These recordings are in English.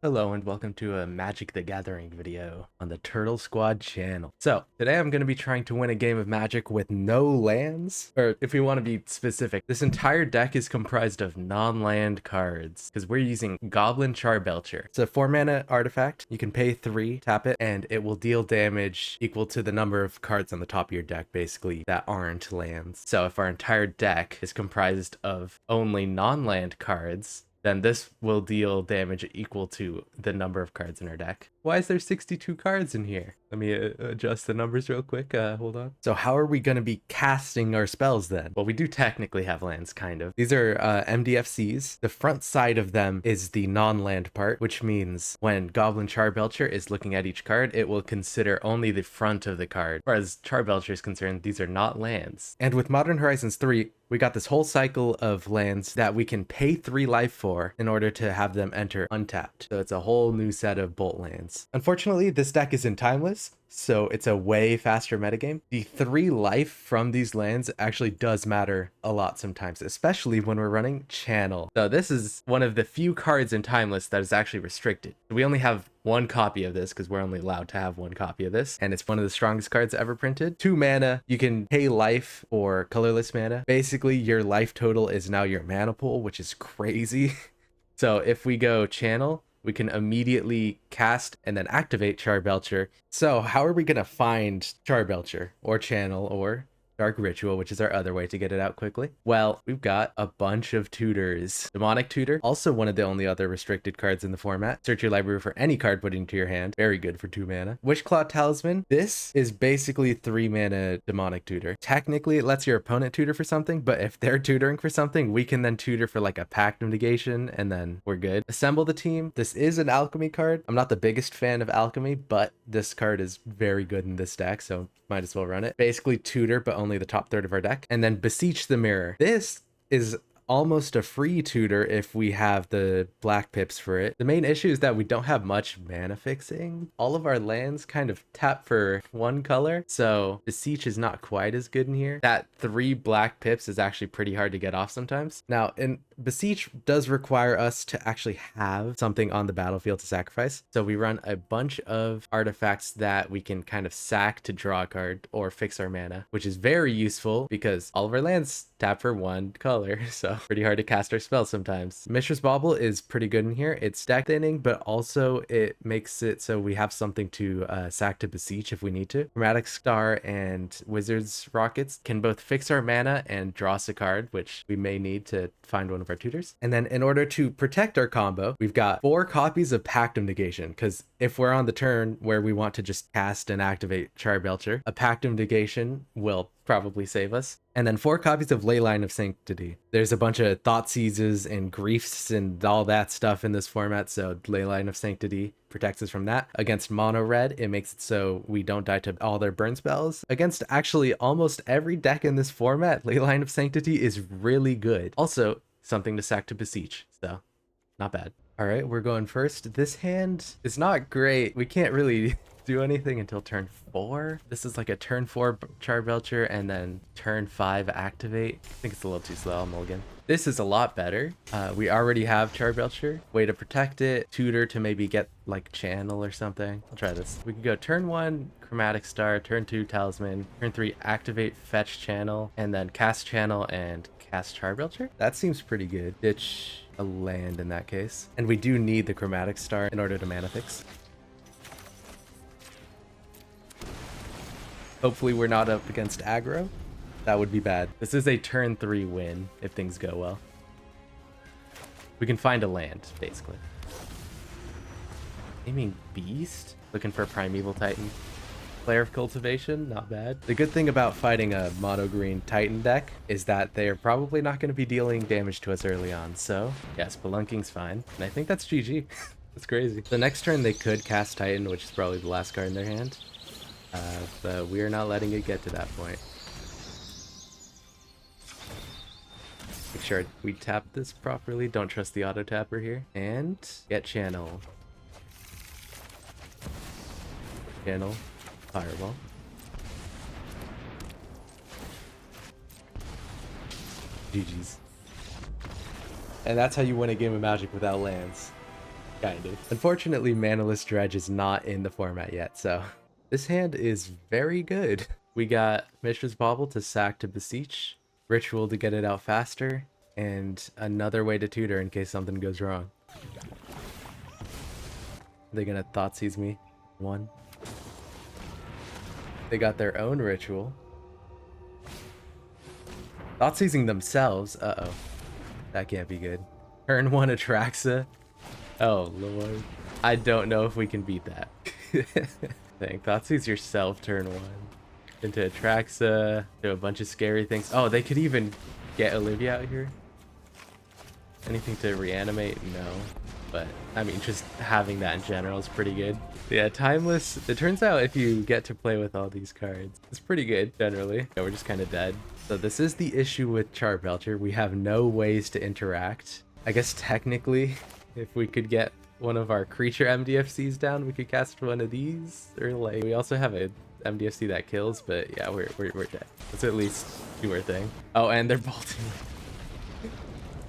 Hello and welcome to a Magic the Gathering video on the Turtle Squad channel. So, today I'm going to be trying to win a game of Magic with no lands, or if we want to be specific, this entire deck is comprised of non-land cards, because we're using Goblin Charbelcher. It's a 4-mana artifact. You can pay 3, tap it, and it will deal damage equal to the number of cards on the top of your deck, basically, that aren't lands. So if our entire deck is comprised of only non-land cards, then this will deal damage equal to the number of cards in our deck. Why is there 62 cards in here? Let me adjust the numbers real quick. Hold on. So how are we going to be casting our spells then? Well, we do technically have lands, kind of. These are MDFCs. The front side of them is the non-land part, which means when Goblin Charbelcher is looking at each card, it will consider only the front of the card. Whereas Charbelcher is concerned, these are not lands. And with Modern Horizons 3, we got this whole cycle of lands that we can pay 3 life for in order to have them enter untapped. So it's a whole new set of bolt lands. Unfortunately, this deck is in timeless, so it's a way faster metagame. The 3 life from these lands actually does matter a lot sometimes, especially when we're running Channel. So this is one of the few cards in timeless that is actually restricted. We only have 1 copy of this because we're only allowed to have 1 copy of this, and it's one of the strongest cards ever printed. 2 mana, you can pay life or colorless mana. Basically, your life total is now your mana pool, which is crazy. So if we go Channel, we can immediately cast and then activate Charbelcher. So how are we going to find Charbelcher or Channel or Dark Ritual, which is our other way to get it out quickly? Well, we've got a bunch of tutors. Demonic Tutor, also one of the only other restricted cards in the format. Search your library for any card put into your hand. Very good for 2 mana. Witchclaw Talisman. This is basically 3 mana Demonic Tutor. Technically, it lets your opponent tutor for something, but if they're tutoring for something, we can then tutor for like a Pact of Negation, and then we're good. Assemble the Team. This is an Alchemy card. I'm not the biggest fan of Alchemy, but this card is very good in this deck, so might as well run it. Basically tutor, but only the top third of our deck. And then Beseech the Mirror. This is almost a free tutor if we have the black pips for it. The main issue is that we don't have much mana fixing. All of our lands kind of tap for 1 color, so Beseech is not quite as good in here. That 3 black pips is actually pretty hard to get off sometimes. Now, in Beseech does require us to actually have something on the battlefield to sacrifice. So we run a bunch of artifacts that we can kind of sack to draw a card or fix our mana, which is very useful because all of our lands tap for 1 color. So pretty hard to cast our spells sometimes. Mishra's Bauble is pretty good in here. It's deck thinning, but also it makes it so we have something to sack to Beseech if we need to. Chromatic Star and Wizard's Rockets can both fix our mana and draw us a card, which we may need to find one of our tutors. And then in order to protect our combo, we've got 4 copies of Pact of Negation, because if we're on the turn where we want to just cast and activate Charbelcher, a Pact of Negation will probably save us. And then 4 copies of Leyline of Sanctity. There's a bunch of Thoughtseizes and Griefs and all that stuff in this format, so Leyline of Sanctity protects us from that. Against mono red, it makes it so we don't die to all their burn spells. Against actually almost every deck in this format, Leyline of Sanctity is really good. Also, something to sack to Beseech, so not bad. All right, we're going first. This hand is not great. We can't really do anything until turn 4. This is like a turn 4 Charbelcher and then turn 5 activate. I think it's a little too slow. I'll mulligan. This is a lot better. We already have Charbelcher. Way to protect it. Tutor to maybe get like Channel or something. I'll try this. We could go turn 1 Chromatic Star, turn 2 Talisman, turn 3 activate Fetch Channel, and then cast Channel and cast Charbelcher. That seems pretty good. Ditch a land in that case. And we do need the Chromatic Star in order to mana fix. Hopefully we're not up against aggro. That would be bad. This is a turn 3 win if things go well. We can find a land, basically. Aiming Beast? Looking for a Primeval Titan. Player of Cultivation, not bad. The good thing about fighting a mono green Titan deck is that they're probably not going to be dealing damage to us early on. So, yeah, Spelunking's fine. And I think that's GG. That's crazy. The next turn they could cast Titan, which is probably the last card in their hand. But we're not letting it get to that point. Make sure we tap this properly. Don't trust the auto tapper here. And get Channel. Channel. Fireball. GG's. And that's how you win a game of Magic without lands. Kind of. Unfortunately, Manaless Dredge is not in the format yet, so this hand is very good. We got Mishra's Bauble to sack to beseech, Ritual to get it out faster, and another way to tutor in case something goes wrong. They're gonna Thoughtseize me. One. They got their own Ritual. Thoughtseizing themselves. Uh-oh. That can't be good. Turn 1 Atraxa. Oh, Lord. I don't know if we can beat that. Dang, Thoughtseize yourself turn 1. Into Atraxa. Do a bunch of scary things. Oh, they could even get Olivia out here. Anything to reanimate? No. But, I mean, just having that in general is pretty good. Yeah, Timeless. It turns out if you get to play with all these cards, it's pretty good, generally. Yeah, we're just kind of dead. So this is the issue with Charbelcher. We have no ways to interact. I guess technically, if we could get one of our creature MDFCs down, we could cast one of these. Or like, we also have a MDFC that kills, but yeah, we're dead. Let's at least do our thing. Oh, and they're bolting.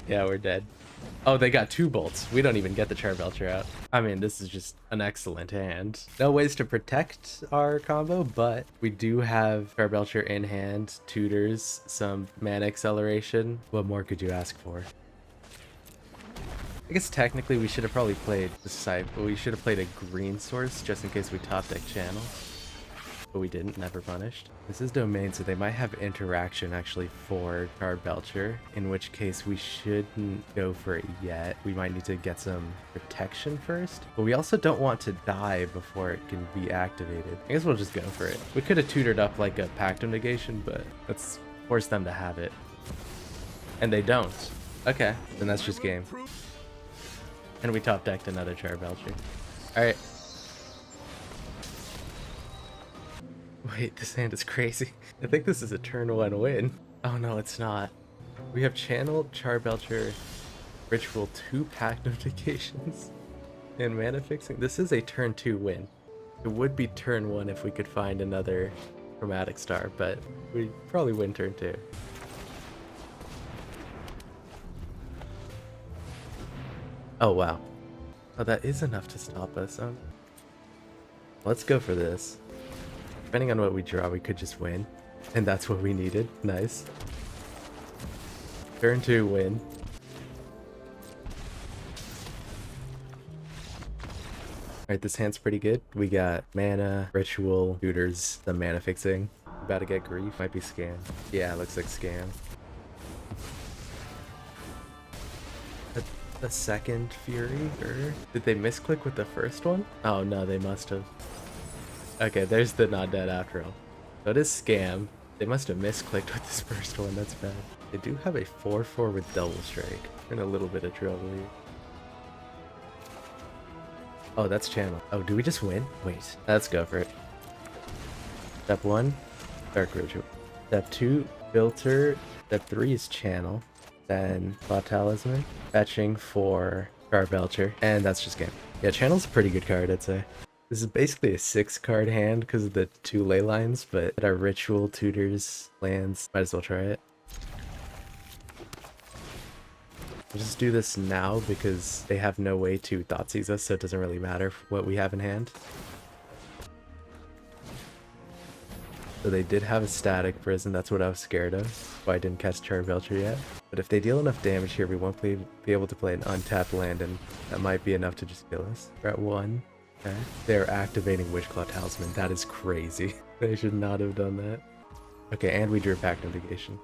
Yeah, we're dead. Oh, they got 2 bolts. We don't even get the Charbelcher out. I mean, this is just an excellent hand. No ways to protect our combo, but we do have Charbelcher in hand, tutors, some mana acceleration. What more could you ask for? I guess technically we should have probably played the side, but we should have played a green source just in case we top deck channel. But we didn't, never punished. This is domain, so they might have interaction actually for Charbelcher, in which case we shouldn't go for it yet. We might need to get some protection first, but we also don't want to die before it can be activated. I guess we'll just go for it. We could have tutored up like a Pactum negation, but let's force them to have it. And they don't. Okay, then that's just game. And we top decked another Charbelcher. Alright. Wait, this hand is crazy. I think this is a turn 1 win. Oh no, it's not. We have channeled Charbelcher, Ritual, 2 Pact Notifications, and mana fixing. This is a turn 2 win. It would be turn 1 if we could find another Chromatic Star, but we'd probably win turn 2. Oh wow. Oh, that is enough to stop us. Oh. Let's go for this. Depending on what we draw, we could just win. And that's what we needed. Nice. Turn 2 win. Alright, this hand's pretty good. We got mana, ritual, tutors, the mana fixing. About to get grief. Might be scam. Yeah, looks like scam. The second Fury? Or did they misclick with the first one? Oh no, they must have. Okay, there's the not dead after all. So it is scam. They must have misclicked with this first one. That's bad. They do have a 4/4 with double strike. We're in a little bit of trouble here. Oh, that's channel. Oh, do we just win? Wait, let's go for it. Step 1, Dark Ritual. Step 2, Filter. Step 3 is channel. Then Cloud Talisman, fetching for Charbelcher, and that's just game. Yeah, channel's a pretty good card, I'd say. This is basically a 6-card hand because of the 2 ley lines, but our ritual, tutors, lands, might as well try it. We'll just do this now because they have no way to Thoughtseize us, so it doesn't really matter what we have in hand. So they did have a static prison, that's what I was scared of, why I didn't cast Charbelcher yet. But if they deal enough damage here, we won't be able to play an untapped land, and that might be enough to just kill us. We're at 1. Okay. They're activating Witch Cloud Talisman. That is crazy. They should not have done that. Okay, and we drew Pact Notification.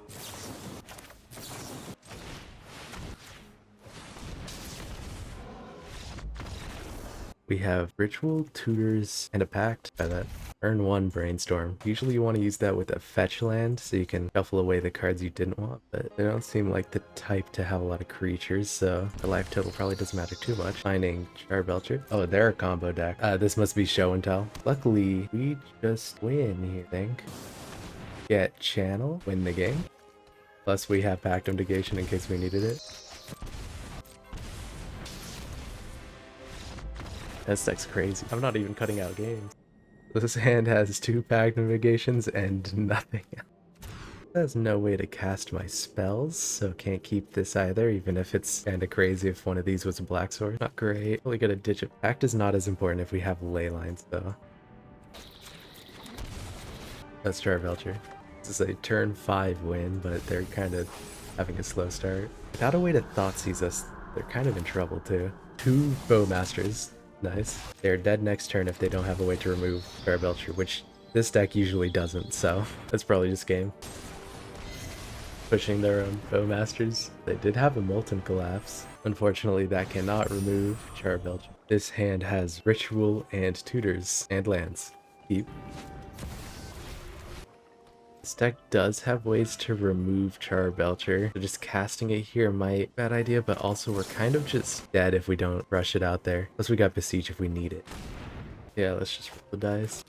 We have Ritual, Tutors, and a Pact. By that, turn 1 Brainstorm. Usually you want to use that with a fetch land so you can shuffle away the cards you didn't want, but they don't seem like the type to have a lot of creatures, so the life total probably doesn't matter too much. Finding Charbelcher. Oh, they're a combo deck. This must be show and tell. Luckily, we just win here, I think. Get channel, win the game. Plus we have Pact Notification in case we needed it. This deck's crazy. I'm not even cutting out games. This hand has 2 Pact Notifications and nothing else. There's no way to cast my spells, so can't keep this either, even if it's kinda crazy if one of these was a black sword. Not great. Probably gotta ditch it. Pact is not as important if we have ley lines, though. That's Charbelcher. This is a turn 5 win, but they're kind of having a slow start. Without a way to Thoughtseize us, they're kind of in trouble, too. 2 Bowmasters. Nice. They're dead next turn if they don't have a way to remove Charbelcher, which this deck usually doesn't, so that's probably just game. Pushing their own Bowmasters. They did have a Molten Collapse. Unfortunately, that cannot remove Charbelcher. This hand has Ritual and Tutors and lands. Keep. This deck does have ways to remove Charbelcher, so just casting it here might be a bad idea, but also we're kind of just dead if we don't rush it out there. Plus we got Beseech if we need it. Yeah, let's just roll the dice.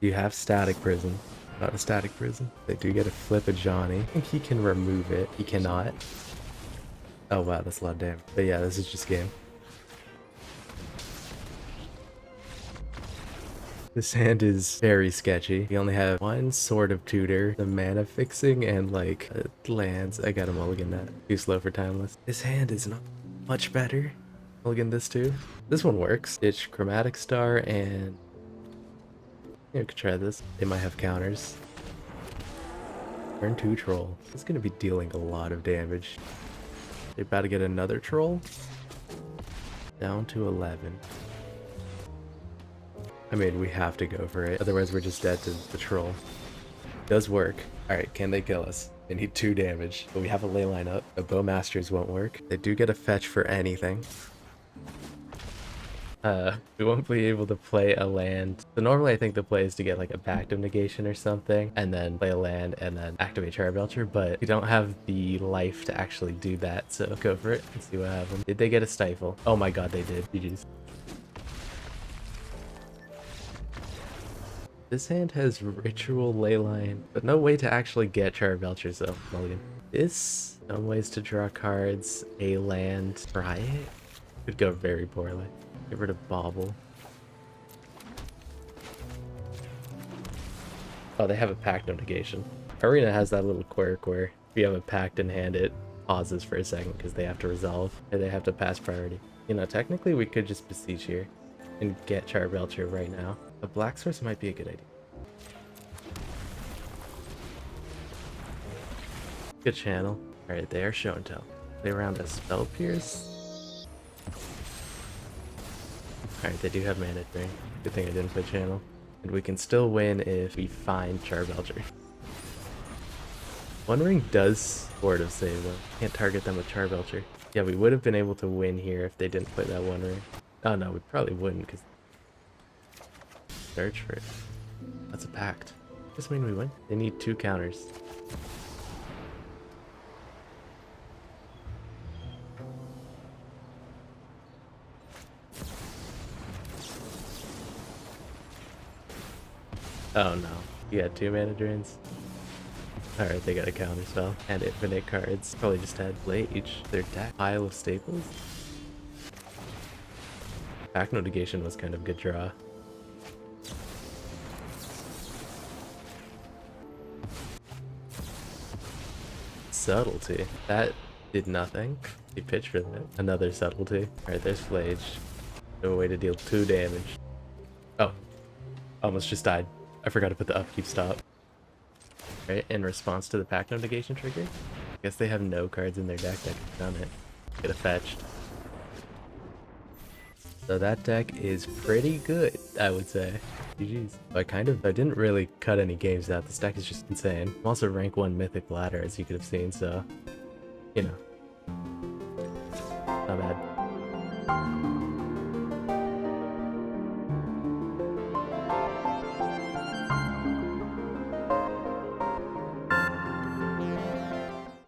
You have Static Prison. Not a Static Prison. They do get a flip of Johnny. I think he can remove it. He cannot. Oh wow, that's a lot of damage. But yeah, this is just game. This hand is very sketchy. We only have one Sword of Tutor, the mana fixing, and like lands. I got a mulligan that. Too slow for timeless. This hand is not much better. Mulligan this too. This one works. Ditch Chromatic Star and yeah, we could try this. They might have counters. Turn 2 Troll. It's gonna be dealing a lot of damage. They're about to get another Troll. Down to 11. I mean, we have to go for it. Otherwise, we're just dead to the Troll. Does work. Alright, can they kill us? They need 2 damage. But we have a ley line up. The Bowmasters won't work. They do get a fetch for anything. We won't be able to play a land. So normally I think the play is to get like a Pact of Negation or something, and then play a land and then activate Charbelcher, but we don't have the life to actually do that, so go for it and see what happens. Did they get a Stifle? Oh my god, they did. GG's. This hand has Ritual Leyline, but no way to actually get Charbelcher, so mulligan. This, some ways to draw cards, a land, try it. Could go very poorly. Get rid of Bauble. Oh, they have a Pact of Negation. Arena has that little quirk where if you have a Pact in hand, it pauses for a second because they have to resolve, or they have to pass priority. You know, technically we could just Beseech here and get Charbelcher right now. A Black Source might be a good idea. Good channel. Alright, they are show and tell. They round a Spell Pierce. Alright, they do have Mana Drain. Good thing I didn't play channel. And we can still win if we find Charbelcher. One Ring does sort of save them. Can't target them with Charbelcher. Yeah, we would have been able to win here if they didn't play that One Ring. Oh no, we probably wouldn't because search for it. That's a Pact. Does this mean we win? They need 2 counters. Oh no. You got 2 mana drains? Alright, they got a counter spell. And infinite cards. Probably just had Blage. Their deck. Pile of staples. Pact of Negation was kind of a good draw. Subtlety. That did nothing. He pitched for that. Another subtlety. Alright, there's Blage. No way to deal 2 damage. Oh. Almost just died. I forgot to put the upkeep stop. Right, in response to the Pact of Negation trigger. I guess they have no cards in their deck that could have done it. Get a fetched. So that deck is pretty good, I would say. GG's. I didn't really cut any games out. This deck is just insane. I'm also rank 1 Mythic Ladder, as you could have seen, so, you know. Not bad.